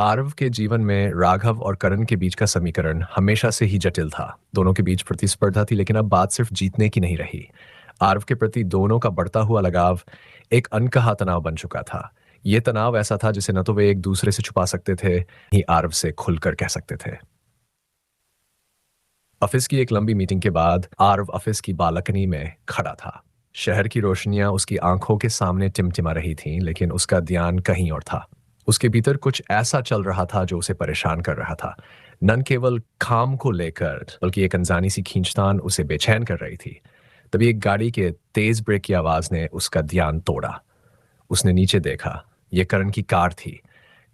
आरव के जीवन में राघव और करण के बीच का समीकरण हमेशा से ही जटिल था। दोनों के बीच प्रतिस्पर्धा थी, लेकिन अब बात सिर्फ जीतने की नहीं रही। आरव के प्रति दोनों का बढ़ता हुआ लगाव एक अनकहा तनाव बन चुका था। ये तनाव ऐसा था जिसे न तो वे एक दूसरे से छुपा सकते थे, ही आरव से खुलकर कह सकते थे। ऑफिस की एक लंबी मीटिंग के बाद आरव ऑफिस की बालकनी में खड़ा था। शहर की रोशनियां उसकी आंखों के सामने टिमटिमा रही थीं, लेकिन उसका ध्यान कहीं और था। उसके भीतर कुछ ऐसा चल रहा था जो उसे परेशान कर रहा था। न केवल काम को लेकर, बल्कि एक अनजानी सी खींचतान उसे बेचैन कर रही थी। तभी एक गाड़ी के तेज ब्रेक की आवाज ने उसका ध्यान तोड़ा। उसने नीचे देखा। यह करण की कार थी।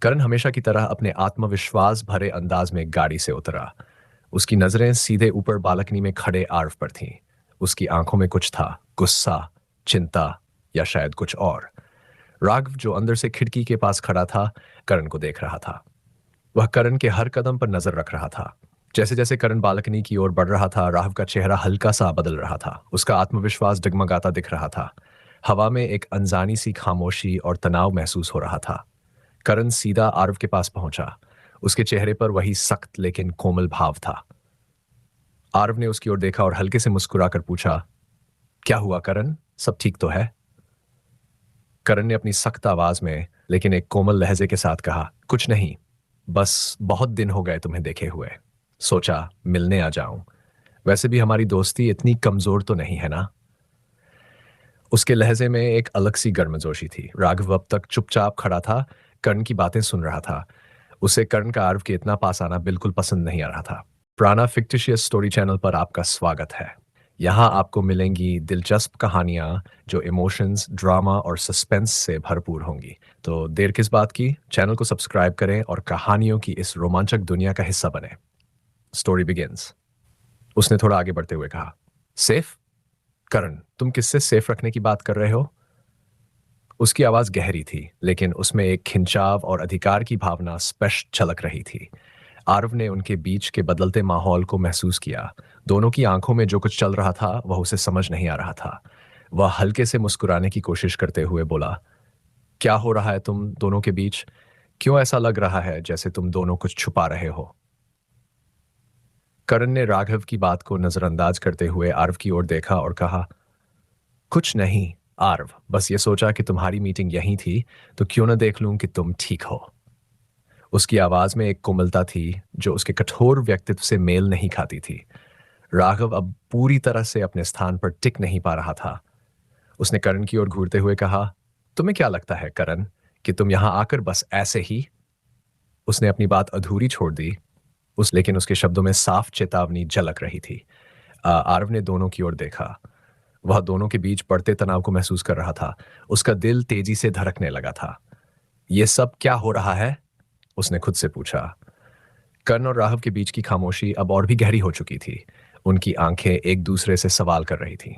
करण हमेशा की तरह अपने आत्मविश्वास भरे अंदाज में गाड़ी से उतरा। उसकी नजरें सीधे ऊपर बालकनी में खड़े आरव पर थीं। उसकी आंखों में कुछ था, गुस्सा, चिंता या शायद कुछ और। राघव, जो अंदर से खिड़की के पास खड़ा था, करण को देख रहा था। वह करण के हर कदम पर नजर रख रहा था। जैसे जैसे करण बालकनी की ओर बढ़ रहा था, राघव का चेहरा हल्का सा बदल रहा था। उसका आत्मविश्वास डगमगाता दिख रहा था। हवा में एक अनजानी सी खामोशी और तनाव महसूस हो रहा था। करण सीधा आरव के पास पहुंचा। उसके चेहरे पर वही सख्त लेकिन कोमल भाव था। आरव ने उसकी ओर देखा और हल्के से मुस्कुराकर पूछा, क्या हुआ करण, सब ठीक तो है? करण ने अपनी सख्त आवाज में लेकिन एक कोमल लहजे के साथ कहा, कुछ नहीं, बस बहुत दिन हो गए तुम्हें देखे हुए, सोचा मिलने आ जाऊं। वैसे भी हमारी दोस्ती इतनी कमजोर तो नहीं है ना? उसके लहजे में एक अलग सी गर्मजोशी थी। राघव अब तक चुपचाप खड़ा था, कर्ण की बातें सुन रहा था। उसे कर्ण का आरव के इतना पास आना बिल्कुल पसंद नहीं आ रहा था। प्राणा फिक्टिशियस स्टोरी चैनल पर आपका स्वागत है। यहाँ आपको मिलेंगी दिलचस्प कहानियाँ जो इमोशंस, ड्रामा और सस्पेंस से भरपूर होंगी। तो देर किस बात की, चैनल को सब्सक्राइब करें और कहानियों की इस रोमांचक दुनिया का हिस्सा बने। Story begins. उसने थोड़ा आगे बढ़ते हुए कहा, सेफ? करण, तुम किससे सेफ रखने की बात कर रहे हो? उसकी आवाज गहरी थी, लेकिन उसमें एक खिंचाव और अधिकार की भावना स्पष्ट झलक रही थी। आरव ने उनके बीच के बदलते माहौल को महसूस किया। दोनों की आंखों में जो कुछ चल रहा था वह उसे समझ नहीं आ रहा था। वह हल्के से मुस्कुराने की कोशिश करते हुए बोला, क्या हो रहा है तुम दोनों के बीच? क्यों ऐसा लग रहा है जैसे तुम दोनों कुछ छुपा रहे हो? करण ने राघव की बात को नजरअंदाज करते हुए आरव की ओर देखा और कहा, कुछ नहीं आरव, बस ये सोचा कि तुम्हारी मीटिंग यहीं थी तो क्यों न देख लूं कि तुम ठीक हो। उसकी आवाज में एक कोमलता थी जो उसके कठोर व्यक्तित्व से मेल नहीं खाती थी। राघव अब पूरी तरह से अपने स्थान पर टिक नहीं पा रहा था। उसने करण की ओर घूरते हुए कहा, तुम्हें क्या लगता है करण, कि तुम यहां आकर बस ऐसे ही? उसने अपनी बात अधूरी छोड़ दी। लेकिन उसके शब्दों में साफ चेतावनी झलक रही थी। आरव ने दोनों की ओर देखा। वह दोनों के बीच बढ़ते तनाव को महसूस कर रहा था। उसका दिल तेजी से धड़कने लगा था। यह सब क्या हो रहा है? उसने खुद से पूछा। कर्ण और राघव के बीच की खामोशी अब और भी गहरी हो चुकी थी। उनकी आंखें एक दूसरे से सवाल कर रही थीं।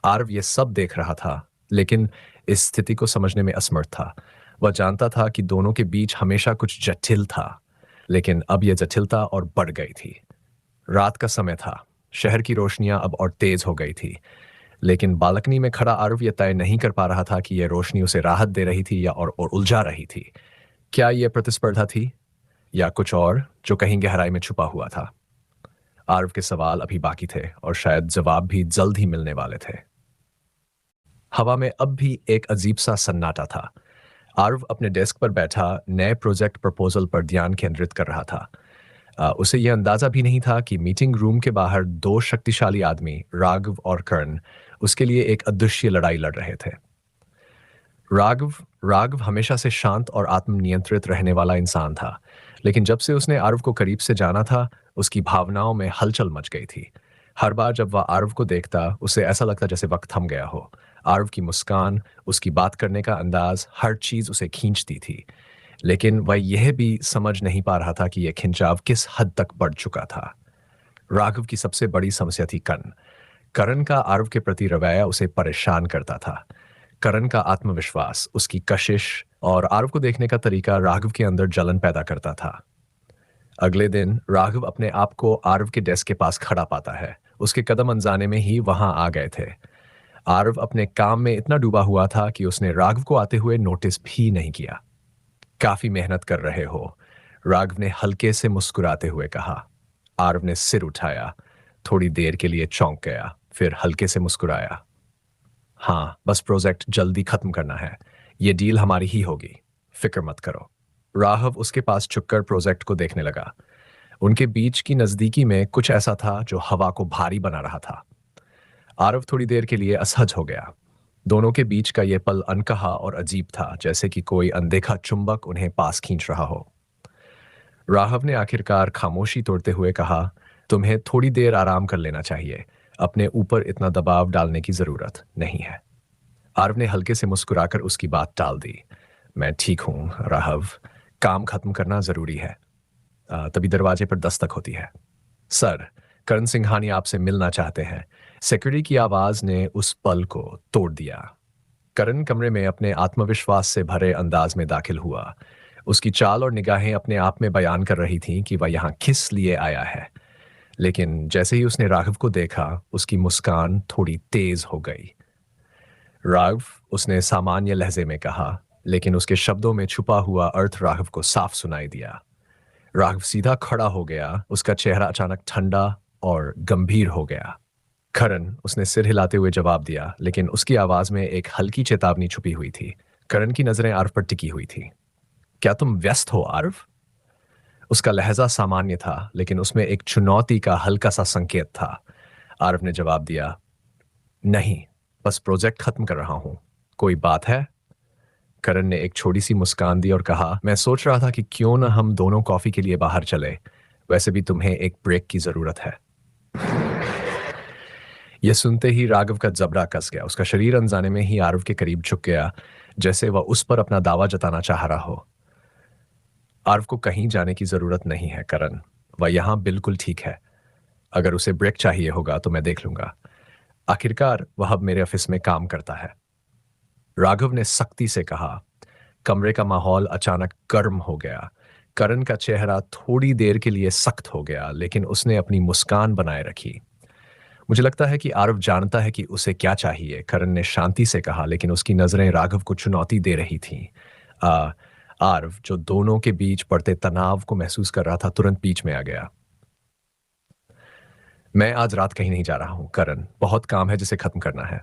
आरव यह सब देख रहा था, लेकिन इस स्थिति को समझने में असमर्थ था। वह जानता था कि दोनों के बीच हमेशा कुछ जटिल था, लेकिन अब यह जटिलता और बढ़ गई थी। रात का समय था। शहर की रोशनियां अब और तेज हो गई थी, लेकिन बालकनी में खड़ा आरव यह तय नहीं कर पा रहा था कि यह रोशनी उसे राहत दे रही थी या और उलझा रही थी। क्या यह प्रतिस्पर्धा थी या कुछ और जो कहीं गहराई में छुपा हुआ था? आरव के सवाल अभी बाकी थे और शायद जवाब भी जल्द ही मिलने वाले थे। हवा में अब भी एक अजीब सा सन्नाटा था। आरव अपने डेस्क पर बैठा नए प्रोजेक्ट प्रपोजल पर ध्यान केंद्रित कर रहा था। उसे यह अंदाजा भी नहीं था कि मीटिंग रूम के बाहर दो शक्तिशाली आदमी, राघव और कर्ण, उसके लिए एक अदृश्य लड़ाई लड़ रहे थे। राघव राघव हमेशा से शांत और आत्मनियंत्रित रहने वाला इंसान था, लेकिन जब से उसने आरव को करीब से जाना था, उसकी भावनाओं में हलचल मच गई थी। हर बार जब वह आरव को देखता, उसे ऐसा लगता जैसे वक्त थम गया हो। आरव की मुस्कान, उसकी बात करने का अंदाज, हर चीज उसे खींचती थी। लेकिन वह यह भी समझ नहीं पा रहा था कि यह खिंचाव किस हद तक बढ़ चुका था। राघव की सबसे बड़ी समस्या थी कर्ण। करण का आरव के प्रति रवैया उसे परेशान करता था। करण का आत्मविश्वास, उसकी कशिश और आरव को देखने का तरीका राघव के अंदर जलन पैदा करता था। अगले दिन राघव अपने आप को आरव के डेस्क के पास खड़ा पाता है। उसके कदम अनजाने में ही वहां आ गए थे। आरव अपने काम में इतना डूबा हुआ था कि उसने राघव को आते हुए नोटिस भी नहीं किया। काफी मेहनत कर रहे हो, राघव ने हल्के से मुस्कुराते हुए कहा। आरव ने सिर उठाया, थोड़ी देर के लिए चौंक गया, फिर हल्के से मुस्कुराया। हाँ, बस प्रोजेक्ट जल्दी खत्म करना है। ये डील हमारी ही होगी, फिक्र मत करो। राघव उसके पास झुककर प्रोजेक्ट को देखने लगा। उनके बीच की नजदीकी में कुछ ऐसा था जो हवा को भारी बना रहा था। आरव थोड़ी देर के लिए असहज हो गया। दोनों के बीच का यह पल अनकहा और अजीब था, जैसे कि कोई अनदेखा चुंबक उन्हें पास खींच रहा हो। राघव ने आखिरकार खामोशी तोड़ते हुए कहा, तुम्हें थोड़ी देर आराम कर लेना चाहिए। अपने ऊपर इतना दबाव डालने की जरूरत नहीं है। आरव ने हल्के से मुस्कुराकर उसकी बात टाल दी। मैं ठीक हूं राघव, काम खत्म करना जरूरी है। तभी दरवाजे पर दस्तक होती है। सर, करण सिंघानी आपसे मिलना चाहते हैं। सिक्योरिटी की आवाज ने उस पल को तोड़ दिया। करण कमरे में अपने आत्मविश्वास से भरे अंदाज में दाखिल हुआ। उसकी चाल और निगाहें अपने आप में बयान कर रही थीं कि वह यहां किस लिए आया है। लेकिन जैसे ही उसने राघव को देखा, उसकी मुस्कान थोड़ी तेज हो गई। राघव, उसने सामान्य लहजे में कहा, लेकिन उसके शब्दों में छुपा हुआ अर्थ राघव को साफ सुनाई दिया। राघव सीधा खड़ा हो गया, उसका चेहरा अचानक ठंडा और गंभीर हो गया। करण, उसने सिर हिलाते हुए जवाब दिया, लेकिन उसकी आवाज में एक हल्की चेतावनी छुपी हुई थी। करण की नजरें आरव पर टिकी हुई थी। क्या तुम व्यस्त हो आरव? उसका लहजा सामान्य था, लेकिन उसमें एक चुनौती का हल्का सा संकेत था। आरव ने जवाब दिया, नहीं, बस प्रोजेक्ट खत्म कर रहा हूं। कोई बात है? करण ने एक छोटी सी मुस्कान दी और कहा, मैं सोच रहा था कि क्यों न हम दोनों कॉफी के लिए बाहर चले। वैसे भी तुम्हें एक ब्रेक की जरूरत है। यह सुनते ही राघव का जबड़ा कस गया। उसका शरीर अनजाने में ही आरव के करीब झुक गया, जैसे वह उस पर अपना दावा जताना चाह रहा हो। आरव को कहीं जाने की जरूरत नहीं है करण, वह यहां बिल्कुल ठीक है। अगर उसे ब्रेक चाहिए होगा तो मैं देख लूंगा। आखिरकार वह अब मेरे ऑफिस में काम करता है। राघव ने सख्ती से कहा। कमरे का माहौल अचानक गर्म हो गया। करण का चेहरा थोड़ी देर के लिए सख्त हो गया, लेकिन उसने अपनी मुस्कान बनाए रखी। मुझे लगता है कि आरव जानता है कि उसे क्या चाहिए, करण ने शांति से कहा, लेकिन उसकी नजरें राघव को चुनौती दे रही थीं। आ, आरव, जो दोनों के बीच पड़ते तनाव को महसूस कर रहा था, तुरंत बीच में आ गया। मैं आज रात कहीं नहीं जा रहा हूं करण, बहुत काम है जिसे खत्म करना है।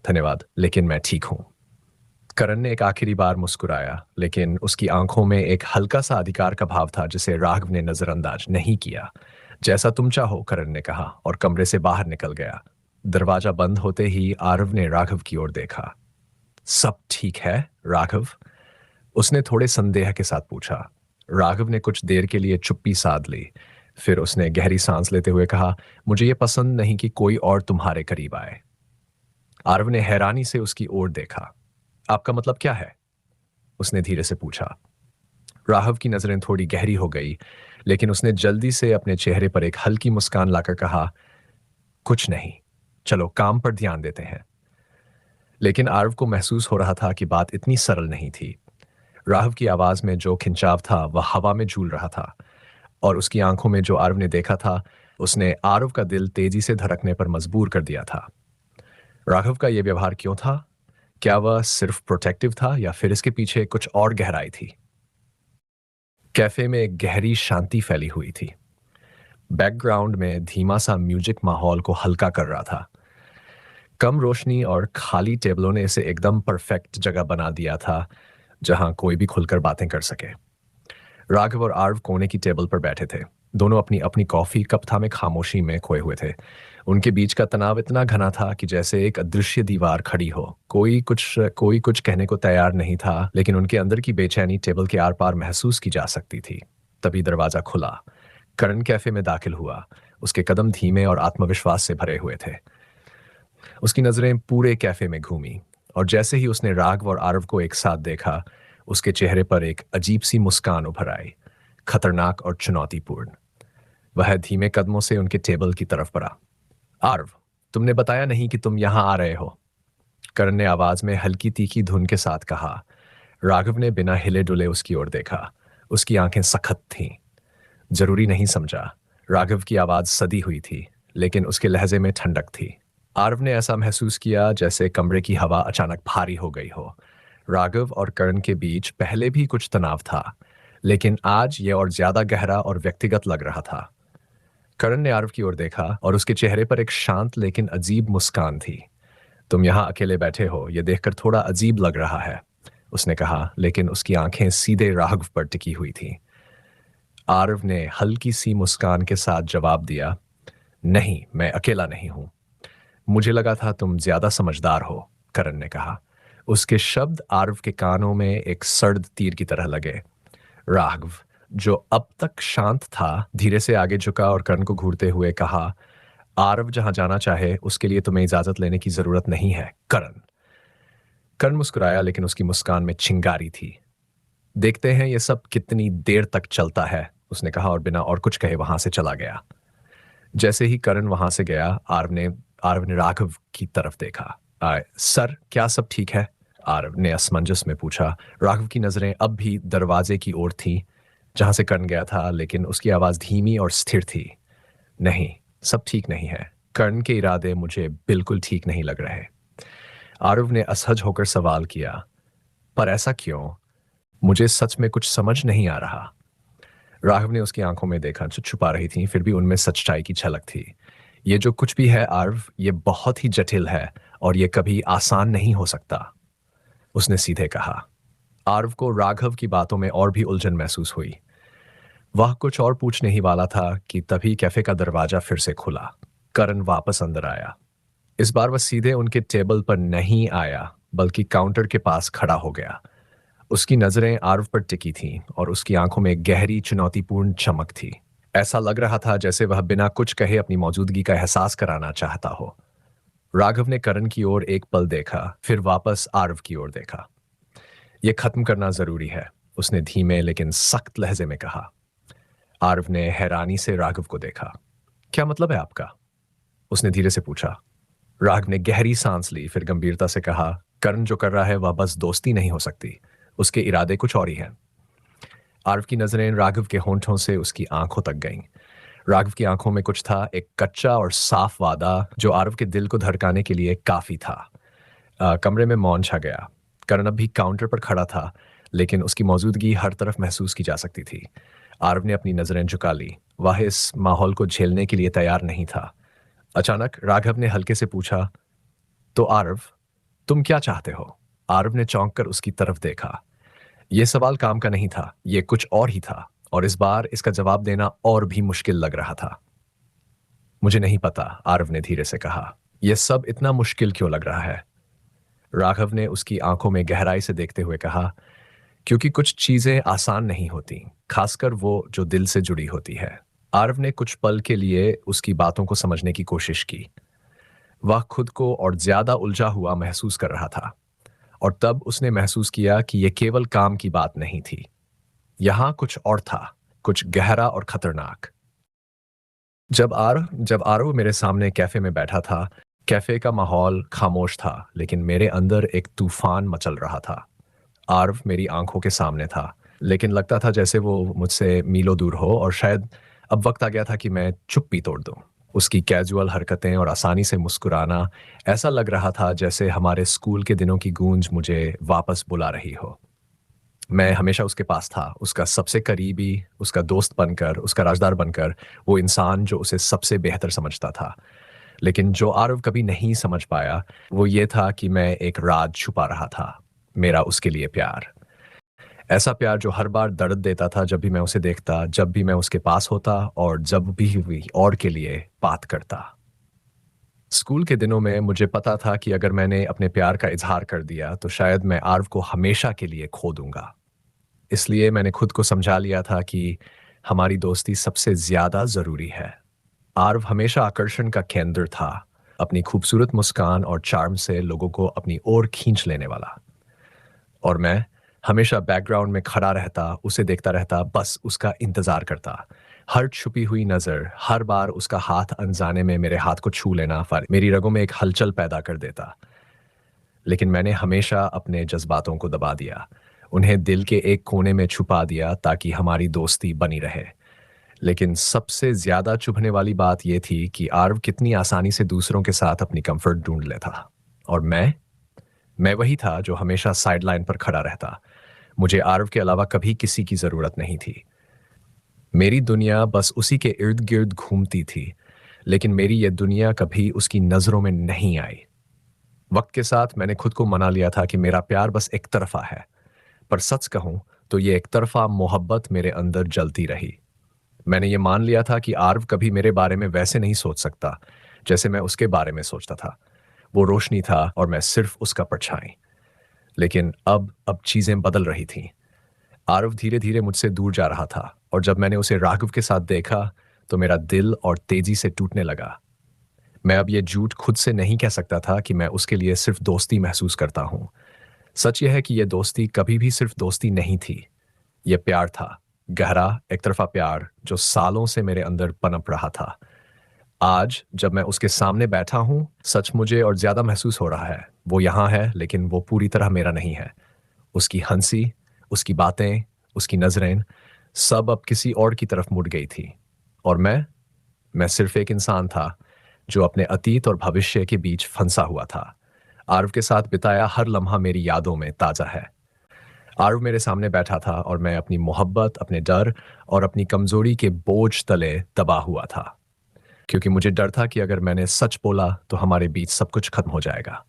धन्यवाद, लेकिन मैं ठीक हूं। करण ने एक आखिरी बार मुस्कुराया, लेकिन उसकी आंखों में एक हल्का सा अधिकार का भाव था जिसे राघव ने नजरअंदाज नहीं किया। जैसा तुम चाहो, करण ने कहा और कमरे से बाहर निकल गया। दरवाजा बंद होते ही आरव ने राघव की ओर देखा। सब ठीक है राघव? उसने थोड़े संदेह के साथ पूछा। राघव ने कुछ देर के लिए चुप्पी साध ली। फिर उसने गहरी सांस लेते हुए कहा, मुझे यह पसंद नहीं कि कोई और तुम्हारे करीब आए। आरव ने हैरानी से उसकी ओर देखा। आपका मतलब क्या है? उसने धीरे से पूछा। राघव की नजरें थोड़ी गहरी हो गई, लेकिन उसने जल्दी से अपने चेहरे पर एक हल्की मुस्कान लाकर कहा, कुछ नहीं, चलो काम पर ध्यान देते हैं। लेकिन आरव को महसूस हो रहा था कि बात इतनी सरल नहीं थी। राघव की आवाज में जो खिंचाव था वह हवा में झूल रहा था, और उसकी आंखों में जो आरव ने देखा था, उसने आरव का दिल तेजी से धड़कने पर मजबूर कर दिया था। राघव का यह व्यवहार क्यों था? क्या वह सिर्फ प्रोटेक्टिव था या फिर इसके पीछे कुछ और गहराई थी? कैफे में एक गहरी शांति फैली हुई थी। बैकग्राउंड में धीमा सा म्यूजिक माहौल को हल्का कर रहा था। कम रोशनी और खाली टेबलों ने इसे एकदम परफेक्ट जगह बना दिया था, जहां कोई भी खुलकर बातें कर सके। राघव और आरव कोने की टेबल पर बैठे थे। दोनों अपनी अपनी कॉफी कप था में खामोशी में खोए हुए थे। उनके बीच का तनाव इतना घना था कि जैसे एक अदृश्य दीवार खड़ी हो। कोई कुछ कहने को तैयार नहीं था, लेकिन उनके अंदर की बेचैनी टेबल के आर पार महसूस की जा सकती थी। तभी दरवाजा खुला। करण कैफे में दाखिल हुआ। उसके कदम धीमे और आत्मविश्वास से भरे हुए थे। उसकी नजरें पूरे कैफे में घूमी, और जैसे ही उसने राघव और आरव को एक साथ देखा, उसके चेहरे पर एक अजीब सी मुस्कान उभर आई, खतरनाक और चुनौतीपूर्ण। वह धीमे कदमों से उनके टेबल की तरफ बढ़ा। आरव, तुमने बताया नहीं कि तुम यहां आ रहे हो, करण ने आवाज में हल्की तीखी धुन के साथ कहा। राघव ने बिना हिले डुले उसकी ओर देखा। उसकी आंखें सख्त थीं। जरूरी नहीं समझा। राघव की आवाज सदी हुई थी, लेकिन उसके लहजे में ठंडक थी। आरव ने ऐसा महसूस किया जैसे कमरे की हवा अचानक भारी हो गई हो। राघव और करण के बीच पहले भी कुछ तनाव था, लेकिन आज ये और ज्यादा गहरा और व्यक्तिगत लग रहा था। करण ने आरव की ओर देखा और उसके चेहरे पर एक शांत लेकिन अजीब मुस्कान थी। तुम यहाँ अकेले बैठे हो, यह देखकर थोड़ा अजीब लग रहा है, उसने कहा, लेकिन उसकी आंखें सीधे राघव पर टिकी हुई थीं। आरव ने हल्की सी मुस्कान के साथ जवाब दिया, नहीं, मैं अकेला नहीं हूं। मुझे लगा था तुम ज्यादा समझदार हो, करण ने कहा। उसके शब्द आरव के कानों में एक सर्द तीर की तरह लगे। राघव, जो अब तक शांत था, धीरे से आगे झुका और करण को घूरते हुए कहा, आरव जहां जाना चाहे उसके लिए तुम्हें इजाजत लेने की जरूरत नहीं है, करण। करण मुस्कुराया, लेकिन उसकी मुस्कान में चिंगारी थी। देखते हैं ये सब कितनी देर तक चलता है, उसने कहा और बिना और कुछ कहे वहां से चला गया। जैसे ही करण वहां से गया, आरव ने राघव की तरफ देखा। सर, क्या सब ठीक है? आरव ने असमंजस में पूछा। राघव की नजरें अब भी दरवाजे की ओर थीं, जहां से करण गया था, लेकिन उसकी आवाज धीमी और स्थिर थी। नहीं, सब ठीक नहीं है। कर्ण के इरादे मुझे बिल्कुल ठीक नहीं लग रहे। आरव ने असहज होकर सवाल किया, पर ऐसा क्यों? मुझे सच में कुछ समझ नहीं आ रहा। राघव ने उसकी आंखों में देखा, जो छुपा रही थी, फिर भी उनमें सच्चाई की झलक थी। ये जो कुछ भी है आरव, ये बहुत ही जटिल है और ये कभी आसान नहीं हो सकता, उसने सीधे कहा। आरव को राघव की बातों में और भी उलझन महसूस हुई। वह कुछ और पूछने ही वाला था कि तभी कैफे का दरवाजा फिर से खुला। करण वापस अंदर आया। इस बार वह सीधे उनके टेबल पर नहीं आया, बल्कि काउंटर के पास खड़ा हो गया। उसकी नजरें आरव पर टिकी थीं और उसकी आंखों में गहरी चुनौतीपूर्ण चमक थी। ऐसा लग रहा था जैसे वह बिना कुछ कहे अपनी मौजूदगी का एहसास कराना चाहता हो। राघव ने करण की ओर एक पल देखा, फिर वापस आरव की ओर देखा। यह खत्म करना जरूरी है, उसने धीमे लेकिन सख्त लहजे में कहा। आरव ने हैरानी से राघव को देखा। क्या मतलब है आपका? उसने धीरे से पूछा। राघव ने गहरी सांस ली, फिर गंभीरता से कहा, करण जो कर रहा है वह बस दोस्ती नहीं हो सकती, उसके इरादे कुछ और ही हैं। आरव की नजरें राघव के होंठों से उसकी आंखों तक गईं। राघव की आंखों में कुछ था, एक कच्चा और साफ वादा जो आरव के दिल को धड़काने के लिए काफी था। कमरे में मौन छा गया। करण अब भी काउंटर पर खड़ा था, लेकिन उसकी मौजूदगी हर तरफ महसूस की जा सकती थी। आरव ने अपनी नजरें झुका ली। वह इस माहौल को झेलने के लिए तैयार नहीं था। अचानक राघव ने हल्के से पूछा, तो आरव, तुम क्या चाहते हो? आरव ने चौंक कर उसकी तरफ देखा। यह सवाल काम का नहीं था, यह कुछ और ही था, और इस बार इसका जवाब देना और भी मुश्किल लग रहा था। मुझे नहीं पता, आरव ने धीरे से कहा। यह सब इतना मुश्किल क्यों लग रहा है? राघव ने उसकी आंखों में गहराई से देखते हुए कहा, क्योंकि कुछ चीजें आसान नहीं होती, खासकर वो जो दिल से जुड़ी होती है। आरव ने कुछ पल के लिए उसकी बातों को समझने की कोशिश की। वह खुद को और ज्यादा उलझा हुआ महसूस कर रहा था, और तब उसने महसूस किया कि यह केवल काम की बात नहीं थी। यहां कुछ और था, कुछ गहरा और खतरनाक। जब आरव मेरे सामने कैफे में बैठा था, कैफे का माहौल खामोश था, लेकिन मेरे अंदर एक तूफान मचल रहा था। आरव मेरी आंखों के सामने था, लेकिन लगता था जैसे वो मुझसे मीलों दूर हो, और शायद अब वक्त आ गया था कि मैं चुप्पी तोड़ दूं। उसकी कैजुअल हरकतें और आसानी से मुस्कुराना, ऐसा लग रहा था जैसे हमारे स्कूल के दिनों की गूंज मुझे वापस बुला रही हो। मैं हमेशा उसके पास था, उसका सबसे करीबी, उसका दोस्त बनकर, उसका राजदार बनकर, वो इंसान जो उसे सबसे बेहतर समझता था। लेकिन जो आरव कभी नहीं समझ पाया, वो ये था कि मैं एक राज छुपा रहा था, मेरा उसके लिए प्यार। ऐसा प्यार जो हर बार दर्द देता था जब भी मैं उसे देखता, जब भी मैं उसके पास होता, और जब भी और के लिए बात करता। स्कूल के दिनों में मुझे पता था कि अगर मैंने अपने प्यार का इजहार कर दिया तो शायद मैं आरव को हमेशा के लिए खो दूंगा। इसलिए मैंने खुद को समझा लिया था कि हमारी दोस्ती सबसे ज्यादा जरूरी है। आरव हमेशा आकर्षण का केंद्र था, अपनी खूबसूरत मुस्कान और चार्म से लोगों को अपनी ओर खींच लेने वाला। और मैं हमेशा बैकग्राउंड में खड़ा रहता, उसे देखता रहता, बस उसका इंतजार करता। हर छुपी हुई नजर, हर बार उसका हाथ अनजाने में मेरे हाथ को छू लेना मेरी रगों में एक हलचल पैदा कर देता। लेकिन मैंने हमेशा अपने जज्बातों को दबा दिया, उन्हें दिल के एक कोने में छुपा दिया ताकि हमारी दोस्ती बनी रहे। लेकिन सबसे ज्यादा चुभने वाली बात यह थी कि आरव कितनी आसानी से दूसरों के साथ अपनी कंफर्ट ढूंढ लेता, और मैं वही था जो हमेशा साइडलाइन पर खड़ा रहता। मुझे आरव के अलावा कभी किसी की जरूरत नहीं थी। मेरी दुनिया बस उसी के इर्द गिर्द घूमती थी, लेकिन मेरी यह दुनिया कभी उसकी नजरों में नहीं आई। वक्त के साथ मैंने खुद को मना लिया था कि मेरा प्यार बस एक तरफा है, पर सच कहूं तो ये एक तरफा मोहब्बत मेरे अंदर जलती रही। मैंने ये मान लिया था कि आर्व कभी मेरे बारे में वैसे नहीं सोच सकता जैसे मैं उसके बारे में सोचता था। वो रोशनी था और मैं सिर्फ उसका परछाई। लेकिन अब चीजें बदल रही थीं। आरव धीरे धीरे मुझसे दूर जा रहा था, और जब मैंने उसे राघव के साथ देखा तो मेरा दिल और तेजी से टूटने लगा। मैं अब ये झूठ खुद से नहीं कह सकता था कि मैं उसके लिए सिर्फ दोस्ती महसूस करता हूं। सच यह है कि यह दोस्ती कभी भी सिर्फ दोस्ती नहीं थी। यह प्यार था, गहरा एक तरफा प्यार जो सालों से मेरे अंदर पनप रहा था। आज जब मैं उसके सामने बैठा हूं, सच मुझे और ज्यादा महसूस हो रहा है। वो यहाँ है, लेकिन वो पूरी तरह मेरा नहीं है। उसकी हंसी, उसकी बातें, उसकी नजरें, सब अब किसी और की तरफ मुड़ गई थी। और मैं सिर्फ एक इंसान था जो अपने अतीत और भविष्य के बीच फंसा हुआ था। आरव के साथ बिताया हर लम्हा मेरी यादों में ताजा है। आरव मेरे सामने बैठा था और मैं अपनी मोहब्बत, अपने डर और अपनी कमजोरी के बोझ तले दबा हुआ था, क्योंकि मुझे डर था कि अगर मैंने सच बोला तो हमारे बीच सब कुछ खत्म हो जाएगा।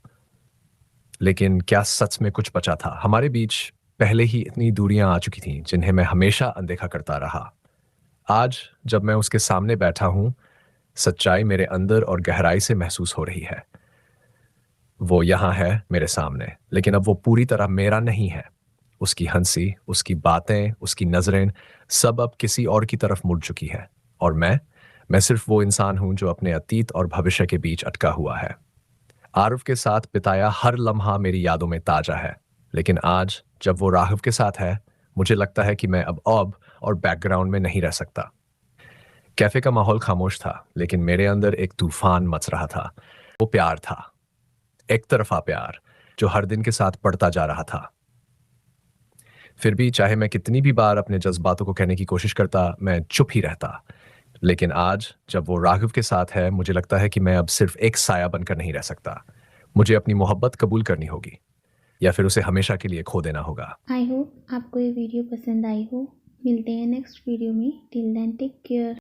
लेकिन क्या सच में कुछ बचा था? हमारे बीच पहले ही इतनी दूरियां आ चुकी थीं जिन्हें मैं हमेशा अनदेखा करता रहा। आज जब मैं उसके सामने बैठा हूं, सच्चाई मेरे अंदर और गहराई से महसूस हो रही है। वो यहाँ है मेरे सामने, लेकिन अब वो पूरी तरह मेरा नहीं है। उसकी हंसी, उसकी बातें, उसकी नजरें, सब अब किसी और की तरफ मुड़ चुकी है। और मैं सिर्फ वो इंसान हूं जो अपने अतीत और भविष्य के बीच अटका हुआ है। आरव के साथ बिताया हर लम्हा मेरी यादों में ताजा है, लेकिन आज जब वो राघव के साथ है, मुझे लगता है कि मैं अब और बैकग्राउंड में नहीं रह सकता। कैफे का माहौल खामोश था, लेकिन मेरे अंदर एक तूफान मच रहा था। वो प्यार था, एक तरफा प्यार जो हर दिन के साथ बढ़ता जा रहा था। फिर भी चाहे मैं कितनी भी बार अपने जज्बातों को कहने की कोशिश करता, मैं चुप ही रहता। लेकिन आज जब वो राघव के साथ है, मुझे लगता है कि मैं अब सिर्फ एक साया बनकर नहीं रह सकता। मुझे अपनी मोहब्बत कबूल करनी होगी, या फिर उसे हमेशा के लिए खो देना होगा। आई होप आपको ये वीडियो पसंद आई हो। मिलते हैं नेक्स्ट वीडियो में। Till then take care.